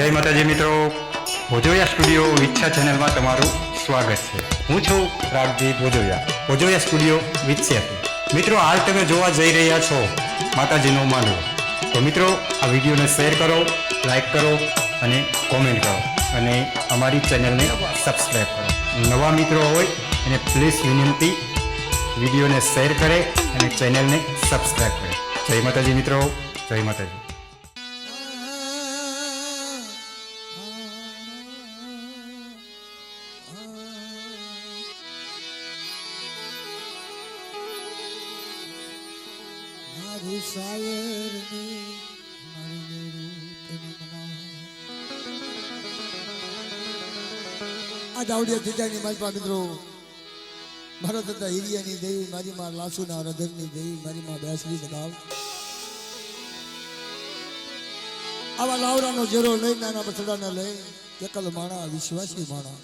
જય માતાજી મિત્રો, ભોજોયા સ્ટુડિયો વિચ્છા ચેનલમાં તમારું સ્વાગત છે. હું છું રાગજી ભોજોયા સ્ટુડિયો વિચ્છાથી. મિત્રો, હાલ તમે જોવા જઈ રહ્યા છો માતાજીનો માંડવો. તો મિત્રો, આ વિડીયોને શેર કરો, લાઈક કરો અને કોમેન્ટ કરો અને અમારી ચેનલને સબસ્ક્રાઈબ કરો. નવા મિત્રો હોય એને પ્લીઝ વિનંતી, વિડીયોને શેર કરે અને ચેનલને સબસ્ક્રાઈબ કરે. જય માતાજી મિત્રો, જય માતાજી. આ દાવડિયા જીજાની માલપા મિત્રો, મારા દાદા હિરિયાની દેવી, મારી માં લાસુના હૃદયની દેવી, મારી માં બેસરી ગાવ. આવા લાવરાનો જેરો લઈ, નાના બસડાને લઈ, એકલ માણા વિશ્વાસી માણા.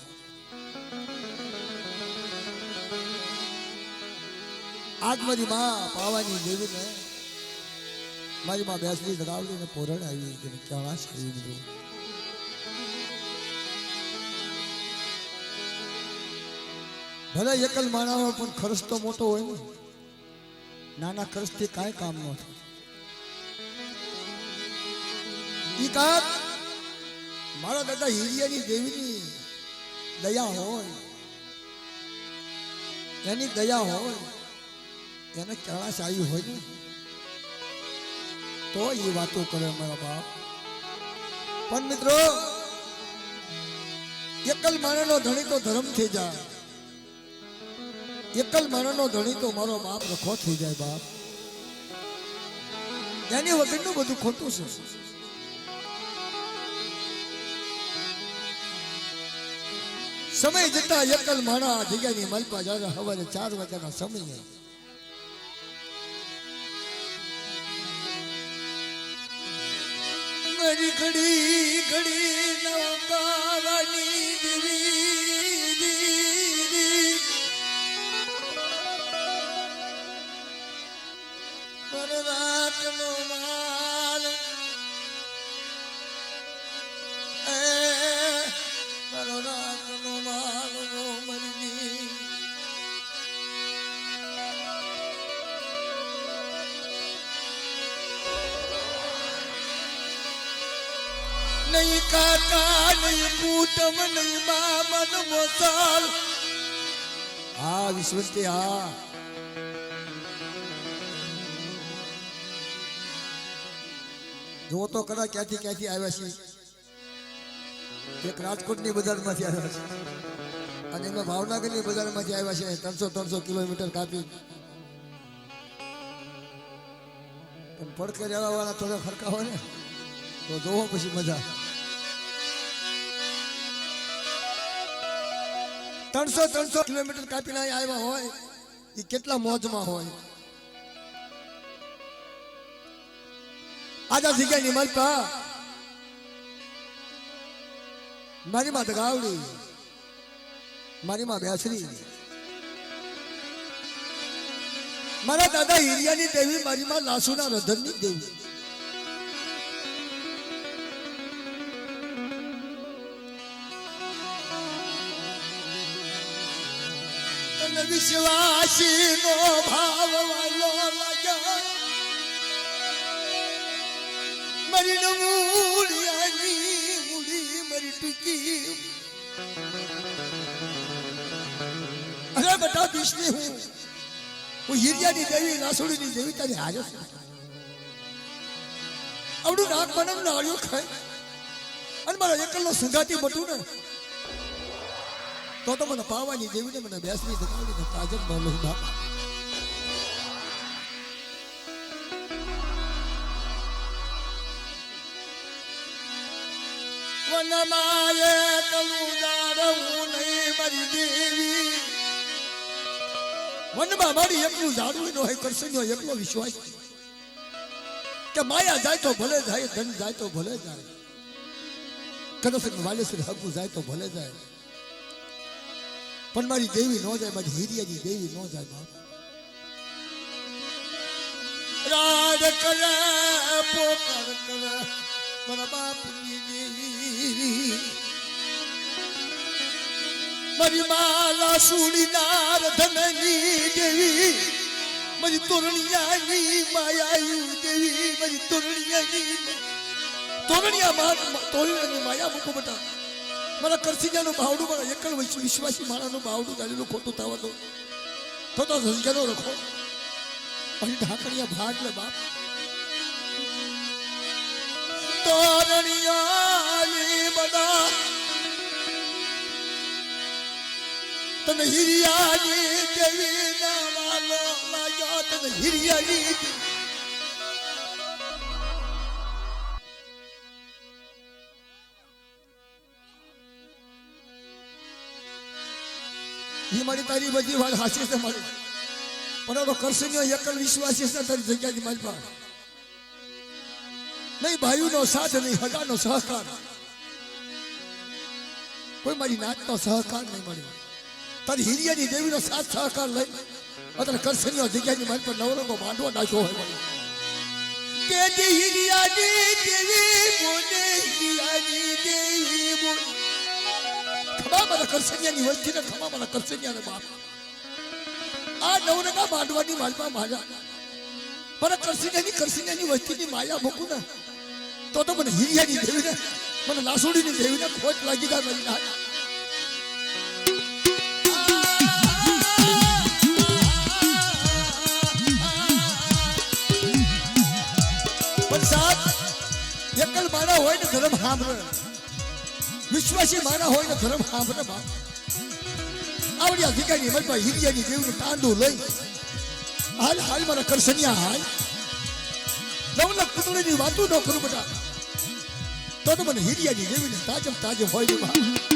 આજ મારી માં પાવાની દેવીને, મારી માં બેસરી ગાવડીને પોરણ આવી કે ક્યાં આવી મિત્રો. ભલે એકલ માણસ પણ ખર્ચ તો મોટો હોય ને, નાના ખર્ચથી કાંઈ કામ ન થાય. ઈ કાક મારા દાદા હિરિયાની દેવીની દયા હોય, એની દયા હોય, એને કળાશ આવી હોય ને તો એ વાતો કરે મારા બાપ. પણ મિત્રો, એકલ માણસનો ધણી તો ધર્મ થઈ જાય, એકલ માણસનો ધણી તો મારો બાપ રખો થઈ જાય. બાપ એની વગરનું બધું ખોટું છે. સમય જતા એકલ માણા જગ્યાની મલપા જાય. સવારે 4 વાગ્યાના સમયે મારી ઘડી ઘડી નવકારાની દેવી રાતનો માલ મારો રાતનો માલ મરજી નહીં કાકા, નહીં કૂટમ, નહીં મામન મોસાલ. હા વિશ્વસ્તી, હા જો તો કદાચ ક્યાંથી આવ્યા છે. એક રાજકોટની બજારમાંથી આવ્યા છે અને એમાં ભાવનગરની બજારમાંથી આવ્યા છે. 300 કિલોમીટર કાપી. પણ પડખે રહેવા વાળા થોડા ફરકા હોય ને તો જોવો પછી મજા. 300 કિલોમીટર કાપીને આવ્યા હોય એ કેટલા મોજમાં હોય. આજા જગ્યાની મલપા મારી માં ગાવડી, મારી માં બેસરી, મારા દાદા હિરિયાની દેવી, મારી માં લાસુના હૃદયની દેવી. વિશ્વાસી નો ભાવ વાલો લાગ્યા મારી મૂળિયાની મૂળી મારી ટૂંકી. અરે બેટા વિષ્ણુ, હું હિરિયાની દેવી, લાસુડીની દેવી તારી હાજર છું. આવડું નાક બનાવ નાળિયો ખાય અને મારા એકલનો સંગાતી બટું ને તો મને પાવાની દેવીને, મને બેસની દગાવીને તાજર બોલો બાપ. વનમાયે કલું જાડવું નહીં મારી દેવી. વનમાં મારી એકલું જાડવું ન હોય, કરશનનો એકલો વિશ્વાસ કે માયા જાય તો ભલે જાય, ધન જાય તો ભલે જાય, કદસન વાલેશ્વર હકુ જાય તો ભલે જાય, પણ મારી દેવી ન જાય, મારી હિરિયાની દેવી ન જાય. બાપ રાડ કરે પોકાર કરે મારા બાપની દેવી મારી માલા સુડીનાર ધનની દેવી મારી તોરણિયાની માયાયુ દેવી મારી તોરણિયાની માયા મૂકો બેટા મારા કરસીજાનું બાવડું મારા એકલ વિશ્વાસી માણાનું બાવડું ગાડીનું ખોટું થવા દો તો સજગનો રખો પછી ઢાકણિયા ભાગ લે બાપ તોરણિયાની બધા તને હિરિયાની દેવી ના વાલો લાગ્યો તને હિરિયાની ये मारी तारी बजी वाल हासिल से मारी पर करसे एकल विश्वासी से तारी जगह की मारी पा नहीं भाइयों नो साथ नहीं हगा नो सहकार कोई मारी नाच नो सहकार नहीं मारी तारी हिरिया नी देवी नो साथ सहकार ले अतर करसे जगह की मारी पर नवरो को बांधवा नाशो है मारी के दी हिरिया नी देवी बोले हिरिया नी देवी बोले खमा मला करसनियानी वस्ती ने खमा मला करसनिया ने बाप आ नवरंगा मांडवानी मालपा माझा पर करसनियानी वस्ती ની માયા મૂકું ને તો મને હિરિયાની દેવી ને મને લાસોડીની દેવી ને ખોટ લાગી જાય મારી ના પણ સાથ એકલ મારા હોય ને ધર્મ સાંભળે વિશ્વાસી મારા હોય ને ધર્મ સાંભળે બાપ આવડી અધિકારી મારી પાસે હિરિયાની દેવનું તાંડું લઈ હાલ હાલ મારા કરસનિયા હાલ નવલખ પુતળીની વાતું ન કરું બેટા તો મને હિરિયાની દેવીને તાજમ હોય ને બાપ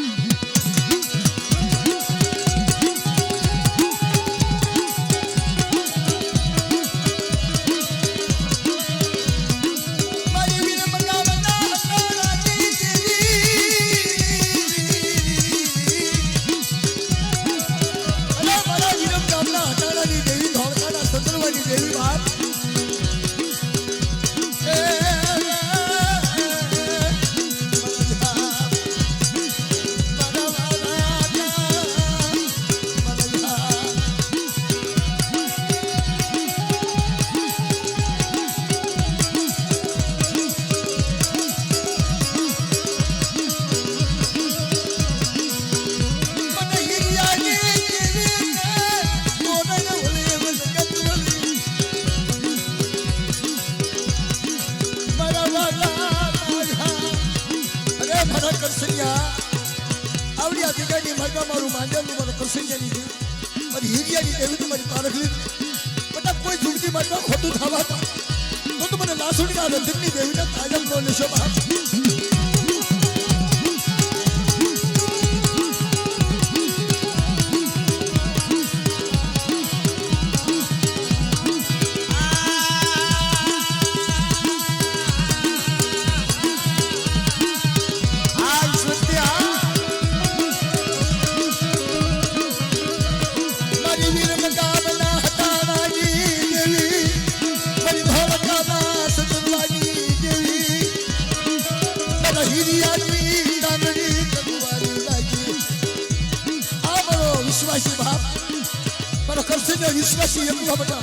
વિશ્વાસી એકલો બેટા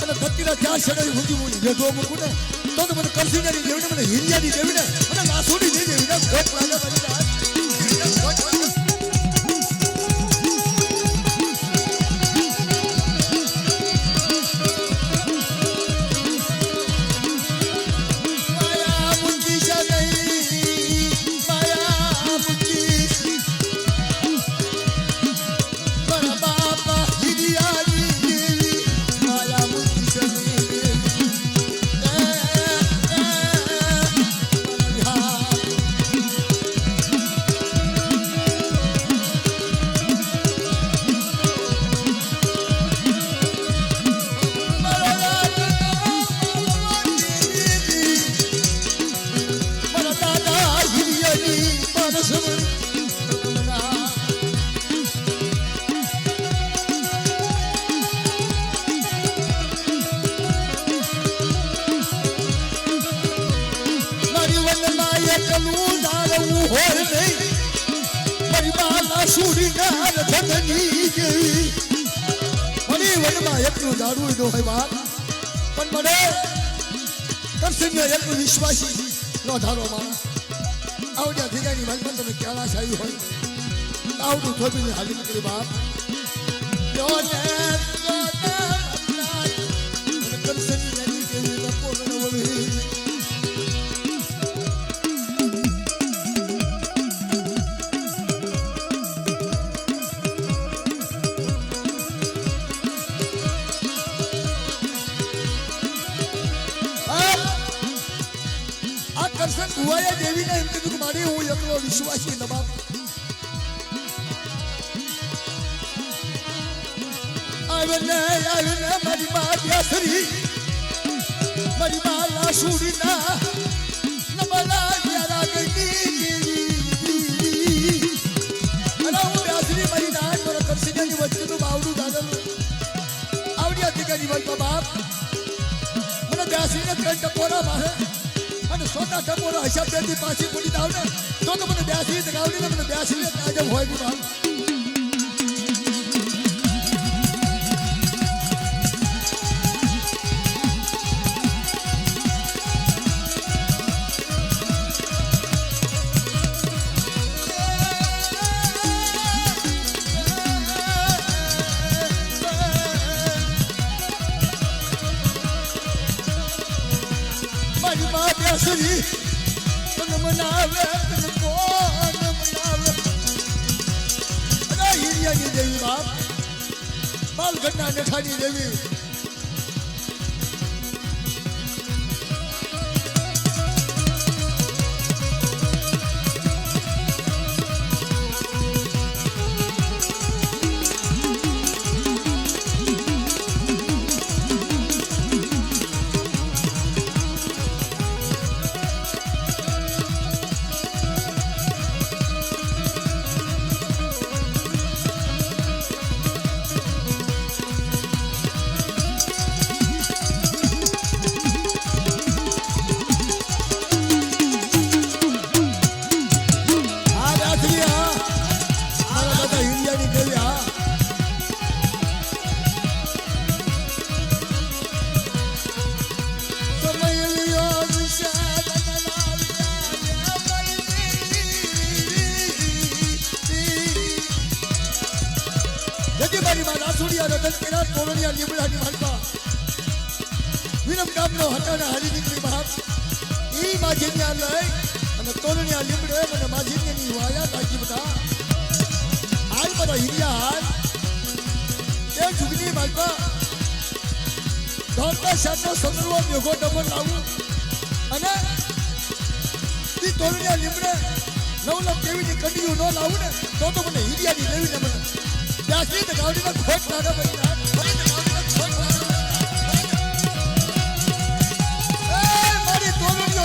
અને ભક્તિના ચાર છેડે ભૂજી મૂડી જે દો મૂકું ને તો મને કરસીની દેવીને મને હિરિયાની દેવીને મને લાસોડી દેવીને ખોટ લાગે મારી ખોટ લાગે સુરીના રથની જેવી મને વનમાં એકલું જાડવું ન હોય બાપ પણ મને કરશનનો એકલું વિશ્વાસી નો ધારો મારા આવડ્યા ભેગાની માલમાં તમે ક્યાં આવી હોય આવડું થોભીને હાલી નીકળી બાપ કરશનની જેવી લપોરણ વળી કરશન ભુવાએ દેવીને એમ કીધું કે મારી હું એકલો વિશ્વાસી નવાબ આવીને મારી માં બેસરી મારી માં લાસુડીના નમલા યારા ગઈ અને હું બેસરી મારી નાન પર કરશનની વચ્ચેનું બાવડું દાદલું આવડી અધિકારી વલ્પા બાપ મને બેસરીને ત્રણ ટકોરા મારે અને સોના ટપોરો હિસાબ દેતી પાછી પૂરી દાવ ને તો મને બેસી દગાવડી ને મને બેસી લે કાજબ હોય ની વાત બેસરી તન મનાવે તન કોણ મનાવે અરે હિરિયાની દેવી બાપ બાલગઢના નેઠાની દેવી વિરમ ગામનો હટાના હારી નીકળી બાપ ઈ માજીન્યા લઈ અને તોરણિયા લીમડે મને માજીન્યાની વાયા લાગી બધા હાલ બધા હિરિયા હાલ તે જુગની માલપા ધોળકા શાટનો સમરવો મેઘો ડબલ લાવું અને ઈ તોરણિયા લીમડે 9 લાખ કેવીની કડીયું ન લાવું ને તો મને હિરિયાની લેવીને મને ત્યાંથી તો ગાવડીમાં ખોટ લાગે બની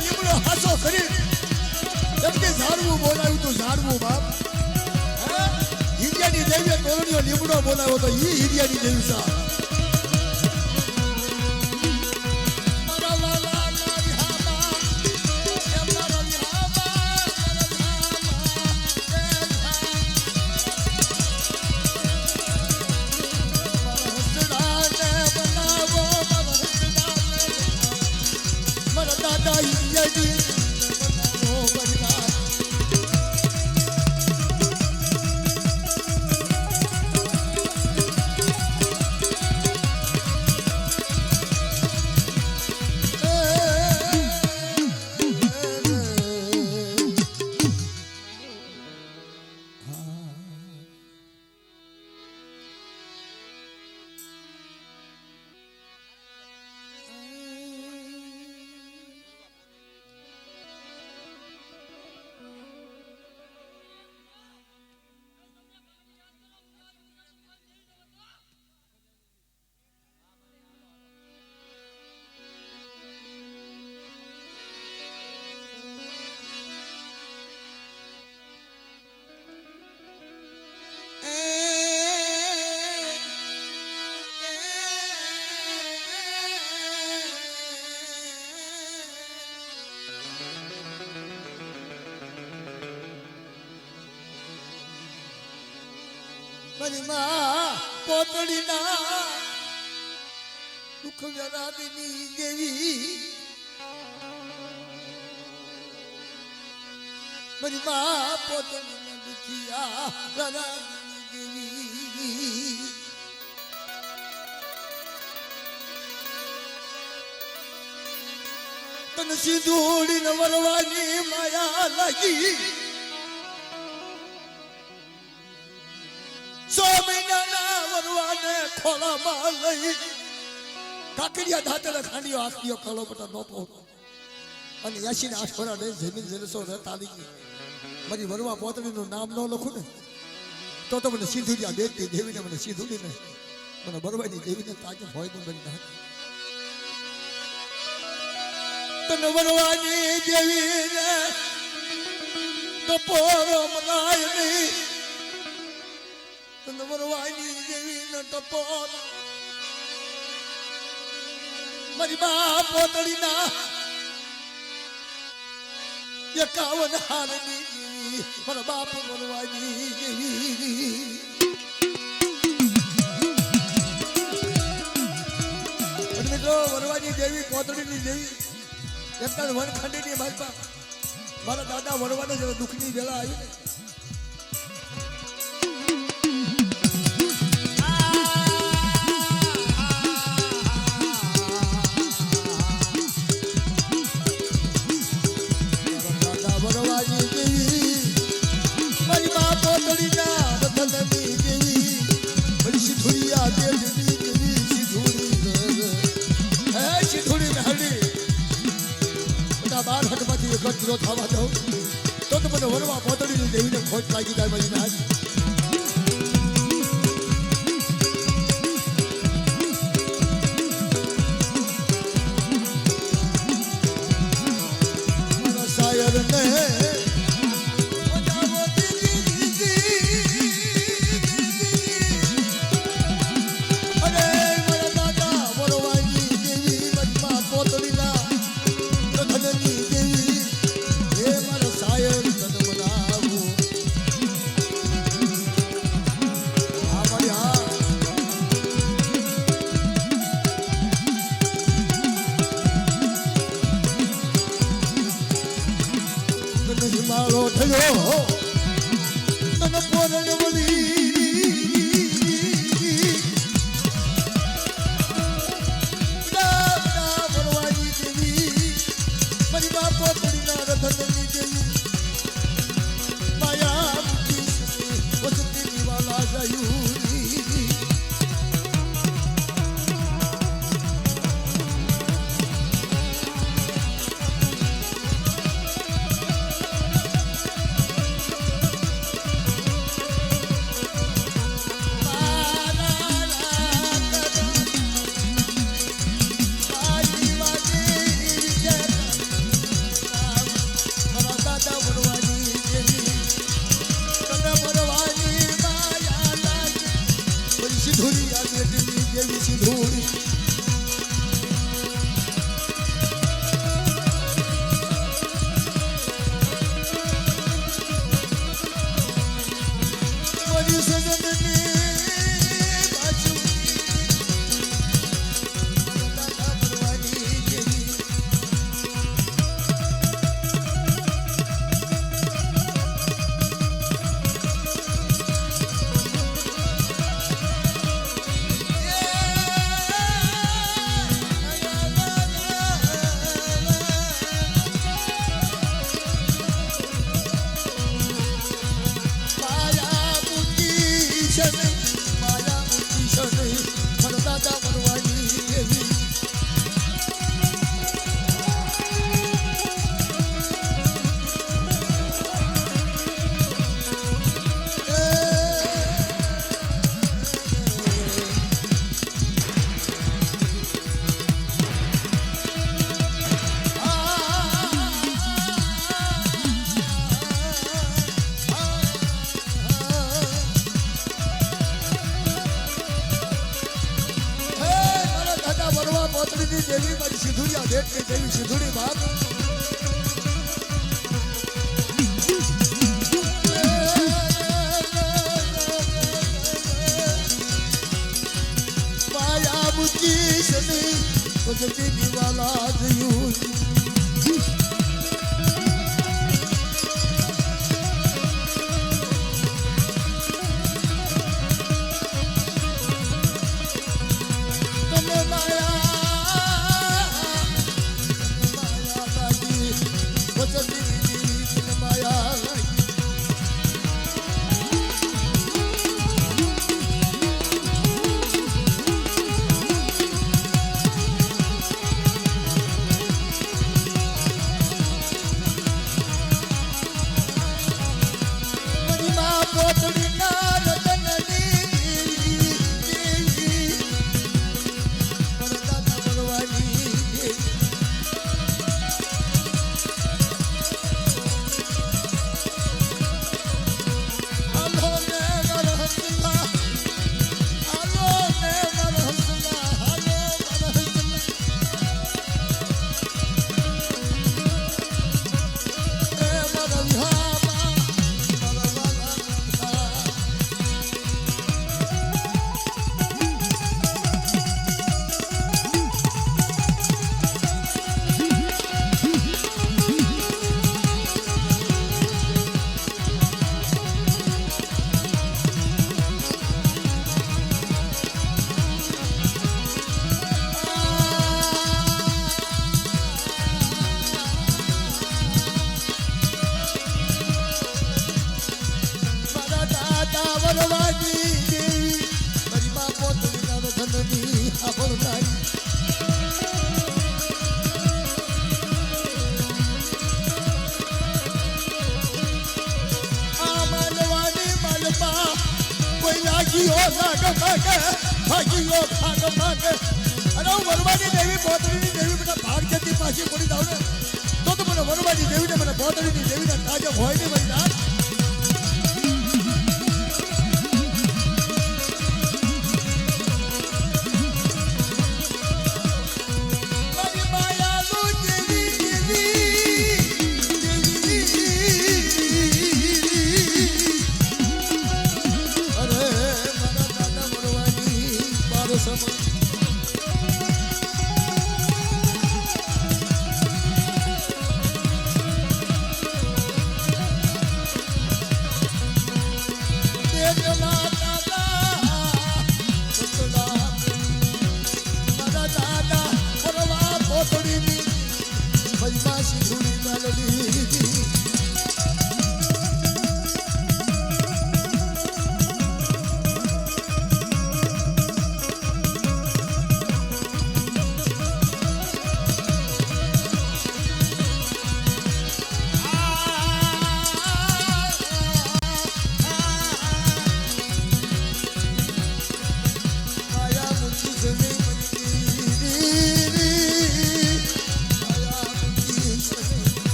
લીમડો હાસો કરી એમ કે ઝાડવું બોલાવ્યું તો ઝાડવું બાપ હિરિયાની દેવીએ તોરણીઓ લીમડો બોલાવ્યો તો ઈ હિરિયાની દેવી સા મારી માં પોતળીના દુઃખ વેરાગની દેવી મારી માં પોતળીના દુખિયા વેરાગની દેવી તન સિંધુડીને વરવાની માયા લાગી 100 મહિનાના વરવાને ખોળામાં લઈ કાકડિયા દાંતડા ખાંડિયો આખિયો કાળો પટા નોપો અને 80 ને 8 ફરા દે જમીન જલસો રહેતા લીધી મારી વરવા પોતળીનું નામ ન લખું ને તો મને સિંધુડિયા દેતી દેવીને મને સિંધુડીને મને બરવાની દેવીને તાકે હોય નું બની નાખ તન વરવાની દેવીને ટપોરો મનાય નહીં તન વરવાની દેવીને ટપોર મારી બા પોતળીના 51 હારની મારા બાપ વરવાની દેવી મિત્રો વરવાની દેવી પોતળીની દેવી એમના વનખંડીની માલપા મારા દાદા વરવાને જ દુઃખની વેળા આવી દાદા વરવાની દેવી મારી મા પોતળીના રતનની દેવી બડી સિધુરિયા દેવી દેવી સિધુરી હે સિધુરી મહેડી 12 હટમાંથી એકત્રો થવા દઉં તો મને વરવા પોતળીની દેવીને ખોટ લાગી જાય મારી નાજ મારા શાયરને બજાવો અરે મારા દાદા વરવાની દેવી મારી મા પોતળીના ધનની દેવી હે મારા શાયર તન બનાવો આ મારી હા તન હિમાળો થયો તન પોરણ વળી વરવાની દેવી મારી બા પોતળીના રતનની દેવી માયા વસતી વાલા જયુરી સિધુરિયા દેવી દેવી સિધુરી મારી સજનની બાજુ દાદા વરવાની દેવી પોતળીની દેવી મારી સિધુરિયા દેવી દેવી સિધુરી બાપ જતી દિવાલા જયું તમે માયા લાગી વચતી માયા લાગી વરવાડી દેવી બોતડીની દેવી મને ભાગ જતી પાછી પડી જાવ ને તો મને વરવાડી દેવી ને મને બોતડીની દેવી ને તાજબ હોય ને ભાઈ ના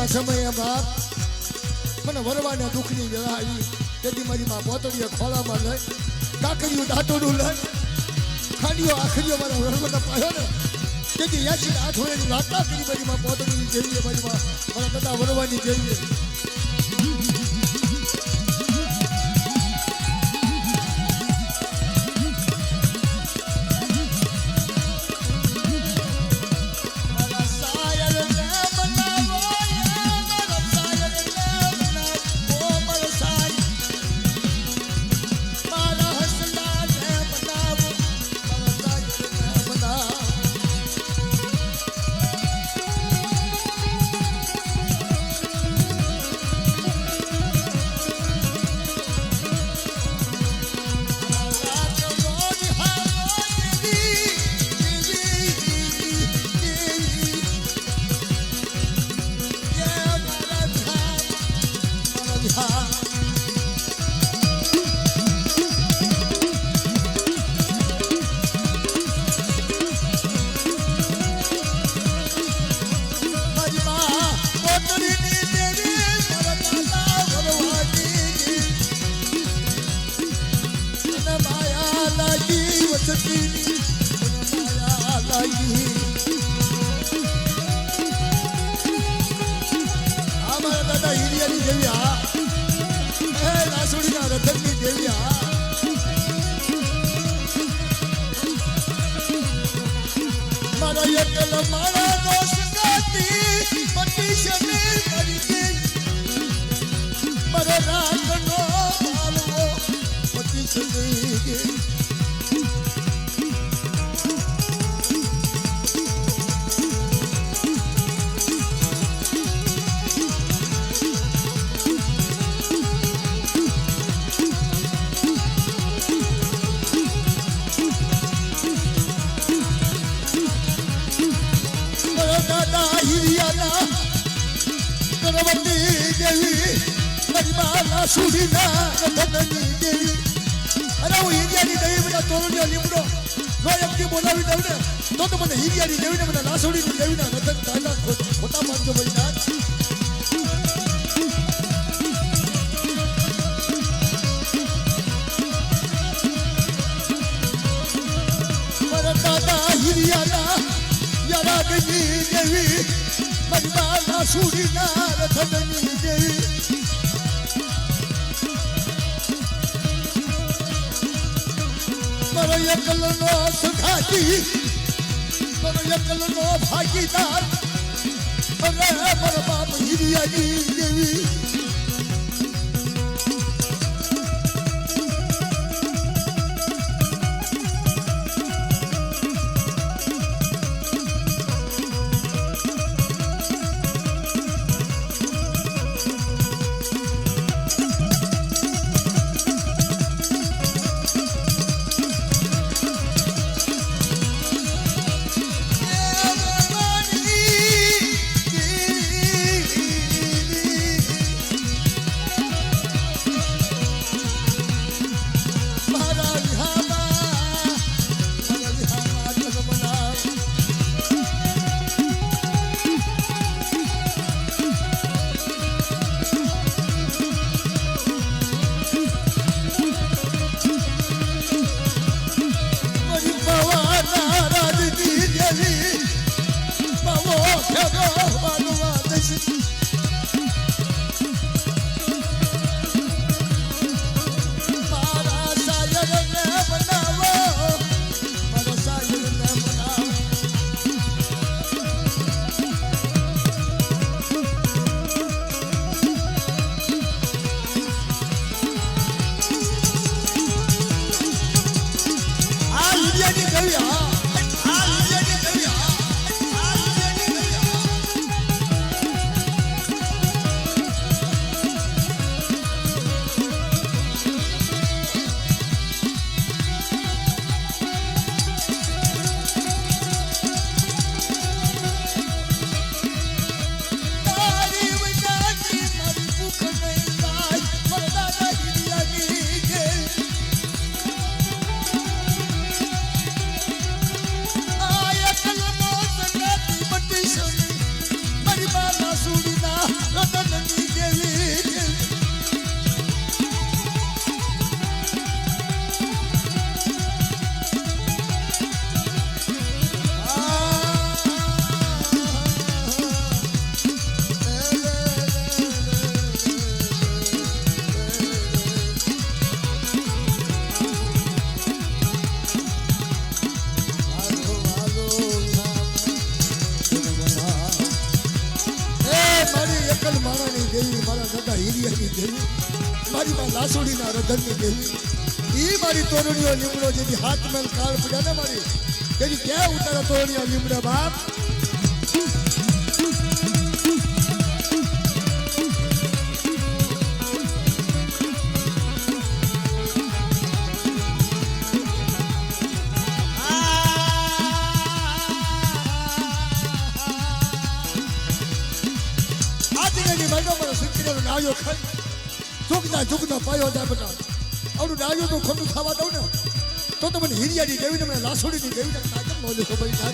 સમય બાપ મને વરવાના દુઃખની વેળા આવી તેથી મારી માં પોતળીએ ખોળામાં લઈ કાકરીઓ દાંતોડું લઈ ખાડીઓ આખરીઓ મારા વરવાના પાયો ને તેથી યાસી આઠ હોળીની વાર્તા કરી મારી માં પોતળીની જેવી મારી માં મારા દાદા વરવાની જેવી દાદા હિરિયાની દેવી હા હે લાસુડીના રતનની દેવી હા મારા એકલ મારા દોષ ગાતી પતિ શને કરી દે મારા રાતનો માલવો પતિ શને દે સુધીના રતનની દેવી અરે હું હિરિયાની દેવી મને તોરણિયો લીમડો નો એમથી બોલાવી દઉં ને તો મને હિરિયાની દેવીને મને લાસોડીની દેવીના રતન દાદા ખોટા માનજો ભાઈ ના મારા દાદા હિરિયાના યારાગની દેવી મારી બા લાસોડીના રતનની દેવી મારો એકલનો સખાજી મારો એકલનો ભાગીદાર અરે મારા બાપ હિરિયાની દેવી મારી માં લાસોડીના રધનની દેવી ઈ મારી તોરણીઓ લીમડો જેથી હાથ મેલ કાળ પડ્યા ને મારી તેની ક્યાં ઉતારા તોરણીઓ લીમડા બાપ નાયો ખાઈ ઝુકના પાયો જાય બેટા આવડું નાયો તો ખોટું થવા દઉં ને તો મને હિરિયાની દેવીને મને લાસોડીની દેવીને કાજમ નો લેખો ભાઈ ના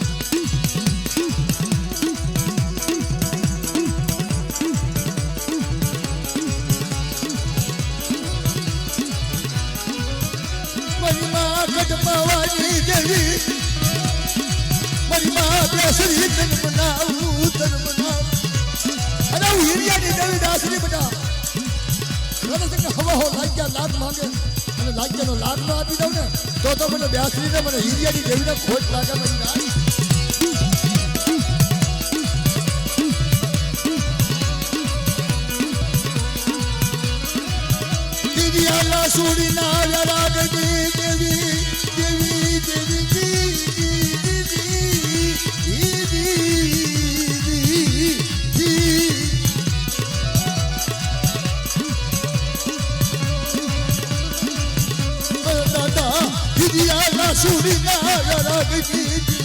મારી માં ગઢપાવાની દેવી મારી માં બેસરી તન બનાવું અરે હું હિરિયાની દેવી દાસરી બેટા રણસંગ હવા હો લાગ્યા લાખ માંગે અને લાગ્યાનો લાખ નો આપી દઉં ને તો મને બેસરીને મને હિરિયાની દેવીને ખોટ લાગે મને નાઈ દિવ્યાલા સુડીના રાગની દેવી દેવી દેવી દાદા દિવ્યાલા સુડીના રાગની